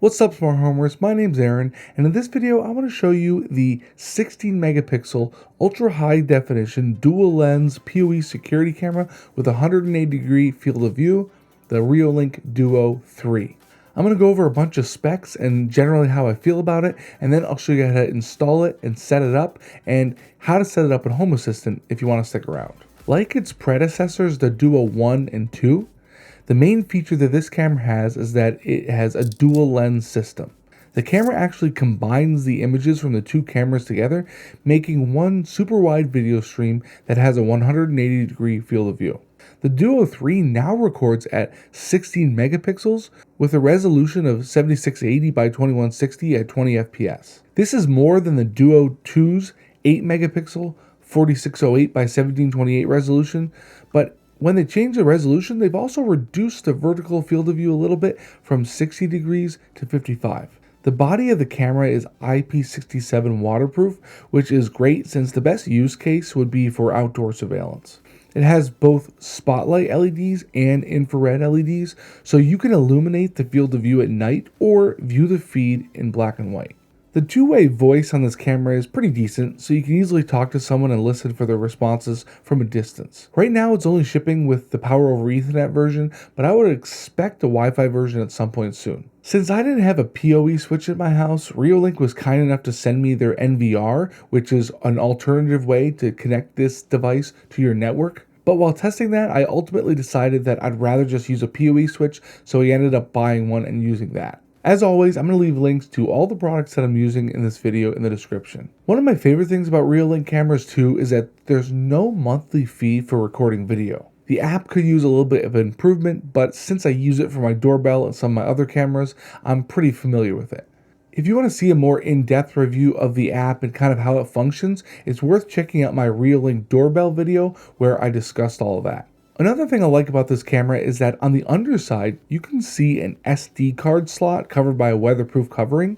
What's up, smart homers? My name's Aaron, and in this video I want to show you the 16 megapixel ultra high definition dual lens PoE security camera with a 180-degree field of view, the Reolink Duo 3. I'm going to go over a bunch of specs and generally how I feel about it, and then I'll show you how to install it and set it up, and how to set it up in Home Assistant if you want to stick around. Like its predecessors, the Duo 1 and 2, the main feature that this camera has is that it has a dual lens system. The camera actually combines the images from the two cameras together, making one super wide video stream that has a 180-degree field of view. The Duo 3 now records at 16 megapixels with a resolution of 7680 by 2160 at 20 fps. This is more than the Duo 2's 8 megapixel 4608 by 1728 resolution, but when they change the resolution, they've also reduced the vertical field of view a little bit from 60 degrees to 55. The body of the camera is IP67 waterproof, which is great since the best use case would be for outdoor surveillance. It has both spotlight LEDs and infrared LEDs, so you can illuminate the field of view at night or view the feed in black and white. The two-way voice on this camera is pretty decent, so you can easily talk to someone and listen for their responses from a distance. Right now it's only shipping with the Power over Ethernet version, but I would expect a Wi-Fi version at some point soon. Since I didn't have a PoE switch at my house, Reolink was kind enough to send me their NVR, which is an alternative way to connect this device to your network. But while testing that, I ultimately decided that I'd rather just use a PoE switch, so I ended up buying one and using that. As always, I'm going to leave links to all the products that I'm using in this video in the description. One of my favorite things about Reolink cameras too is that there's no monthly fee for recording video. The app could use a little bit of improvement, but since I use it for my doorbell and some of my other cameras, I'm pretty familiar with it. If you want to see a more in-depth review of the app and kind of how it functions, it's worth checking out my Reolink doorbell video where I discussed all of that. Another thing I like about this camera is that on the underside, you can see an SD card slot covered by a weatherproof covering,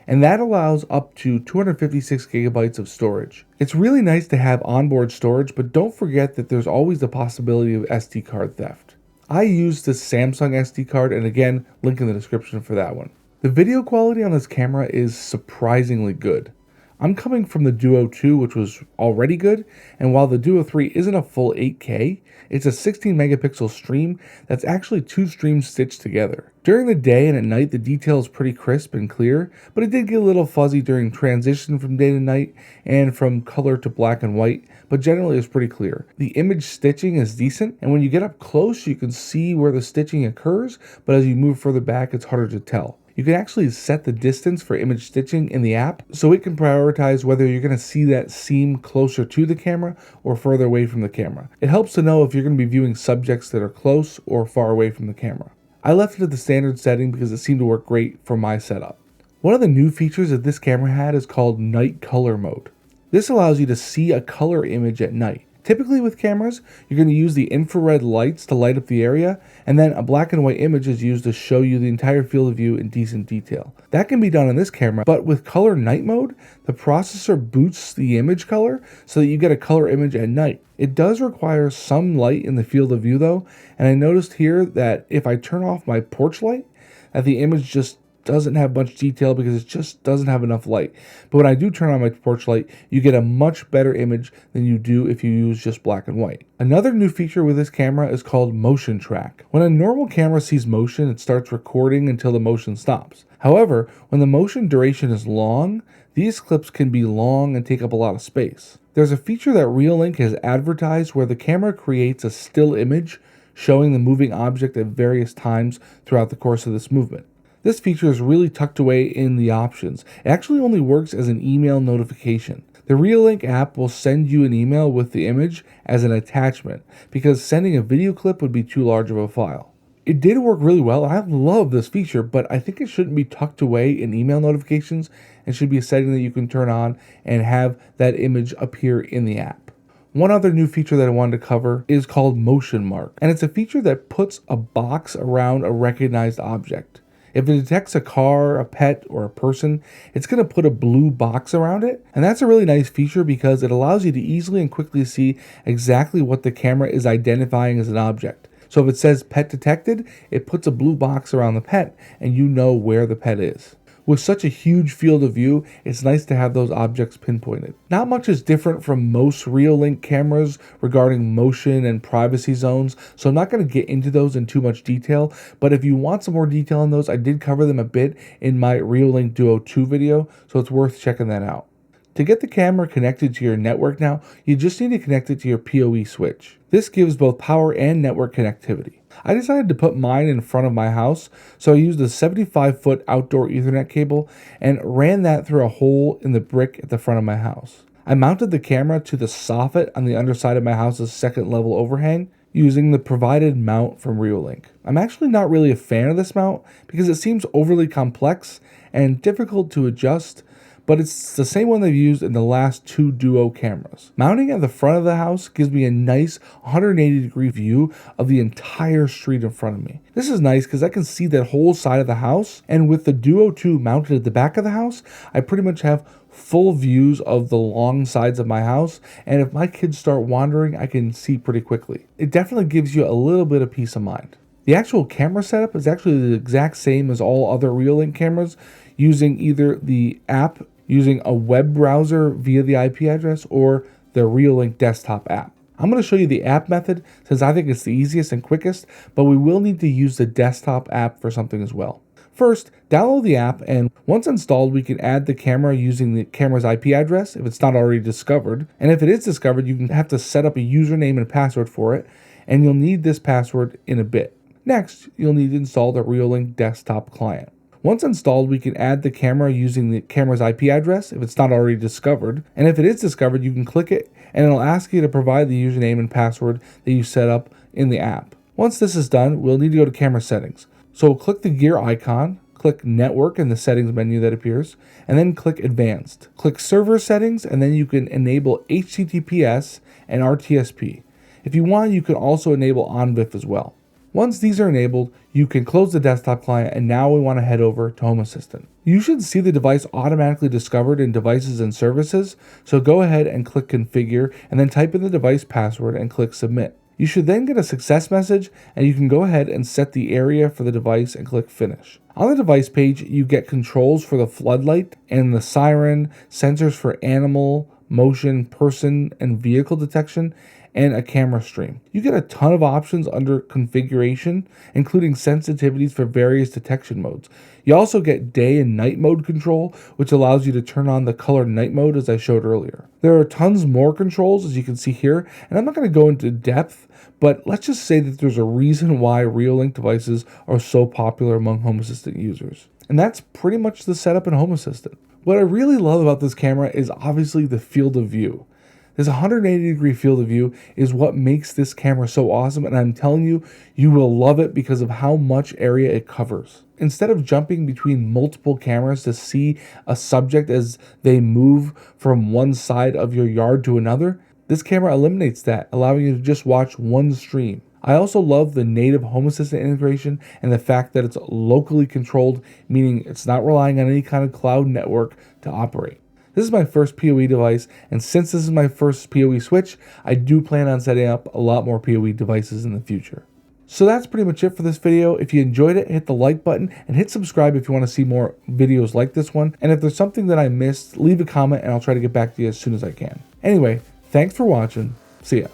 and that allows up to 256 gigabytes of storage. It's really nice to have onboard storage, but don't forget that there's always the possibility of SD card theft. I use this Samsung SD card, and again, link in the description for that one. The video quality on this camera is surprisingly good. I'm coming from the Duo 2, which was already good, and while the Duo 3 isn't a full 8K, it's a 16 megapixel stream that's actually two streams stitched together. During the day and at night, the detail is pretty crisp and clear, but it did get a little fuzzy during transition from day to night and from color to black and white, but generally it's pretty clear. The image stitching is decent, and when you get up close, you can see where the stitching occurs, but as you move further back, it's harder to tell. You can actually set the distance for image stitching in the app, so it can prioritize whether you're going to see that seam closer to the camera or further away from the camera. It helps to know if you're going to be viewing subjects that are close or far away from the camera. I left it at the standard setting because it seemed to work great for my setup. One of the new features that this camera had is called night color mode. This allows you to see a color image at night. Typically with cameras, you're going to use the infrared lights to light up the area, and then a black and white image is used to show you the entire field of view in decent detail. That can be done in this camera, but with color night mode, the processor boosts the image color so that you get a color image at night. It does require some light in the field of view though, and I noticed here that if I turn off my porch light, that the image just doesn't have much detail because it just doesn't have enough light. But when I do turn on my porch light, you get a much better image than you do if you use just black and white. Another new feature with this camera is called motion track. When a normal camera sees motion, it starts recording until the motion stops. However, when the motion duration is long, these clips can be long and take up a lot of space. There's a feature that Reolink has advertised where the camera creates a still image showing the moving object at various times throughout the course of this movement. This feature is really tucked away in the options. It actually only works as an email notification. The Reolink app will send you an email with the image as an attachment because sending a video clip would be too large of a file. It did work really well. I love this feature, but I think it shouldn't be tucked away in email notifications and should be a setting that you can turn on and have that image appear in the app. One other new feature that I wanted to cover is called Motion Mark, and it's a feature that puts a box around a recognized object. If it detects a car, a pet, or a person, it's going to put a blue box around it. And that's a really nice feature because it allows you to easily and quickly see exactly what the camera is identifying as an object. So if it says pet detected, it puts a blue box around the pet and you know where the pet is. With such a huge field of view, it's nice to have those objects pinpointed. Not much is different from most Reolink cameras regarding motion and privacy zones, so I'm not going to get into those in too much detail, but if you want some more detail on those, I did cover them a bit in my Reolink Duo 2 video, so it's worth checking that out. To get the camera connected to your network now, you just need to connect it to your PoE switch. This gives both power and network connectivity. I decided to put mine in front of my house, so I used a 75-foot outdoor Ethernet cable and ran that through a hole in the brick at the front of my house. I mounted the camera to the soffit on the underside of my house's second level overhang using the provided mount from Reolink. I'm actually not really a fan of this mount because it seems overly complex and difficult to adjust, but it's the same one they've used in the last 2 Duo cameras. Mounting at the front of the house gives me a nice 180-degree view of the entire street in front of me. This is nice because I can see that whole side of the house, and with the Duo 2 mounted at the back of the house, I pretty much have full views of the long sides of my house, and if my kids start wandering, I can see pretty quickly. It definitely gives you a little bit of peace of mind. The actual camera setup is actually the exact same as all other Reolink cameras, using either the app using a web browser via the IP address or the Reolink desktop app. I'm going to show you the app method since I think it's the easiest and quickest, but we will need to use the desktop app for something as well. First, download the app, and once installed, we can add the camera using the camera's IP address if it's not already discovered. And if it is discovered, you can have to set up a username and password for it, and you'll need this password in a bit. Next, you'll need to install the Reolink desktop client. Once installed, we can add the camera using the camera's IP address if it's not already discovered. And if it is discovered, you can click it and it'll ask you to provide the username and password that you set up in the app. Once this is done, we'll need to go to camera settings. So click the gear icon, click network in the settings menu that appears, and then click advanced. Click server settings, and then you can enable HTTPS and RTSP. If you want, you can also enable OnVIF as well. Once these are enabled, you can close the desktop client, and now we want to head over to Home Assistant. You should see the device automatically discovered in Devices and Services, so go ahead and click Configure, and then type in the device password and click Submit. You should then get a success message, and you can go ahead and set the area for the device and click Finish. On the device page, you get controls for the floodlight and the siren, sensors for animal, motion, person, and vehicle detection, and a camera stream. You get a ton of options under configuration, including sensitivities for various detection modes. You also get day and night mode control, which allows you to turn on the color night mode as I showed earlier. There are tons more controls as you can see here, and I'm not going to go into depth, but let's just say that there's a reason why Reolink devices are so popular among Home Assistant users. And that's pretty much the setup in Home Assistant. What I really love about this camera is obviously the field of view. This 180-degree field of view is what makes this camera so awesome, and I'm telling you, you will love it because of how much area it covers. Instead of jumping between multiple cameras to see a subject as they move from one side of your yard to another, this camera eliminates that, allowing you to just watch one stream. I also love the native Home Assistant integration and the fact that it's locally controlled, meaning it's not relying on any kind of cloud network to operate. This is my first PoE device, and since this is my first PoE switch, I do plan on setting up a lot more PoE devices in the future. So that's pretty much it for this video. If you enjoyed it, hit the like button and hit subscribe if you want to see more videos like this one. And if there's something that I missed, leave a comment and I'll try to get back to you as soon as I can. Anyway, thanks for watching. See ya.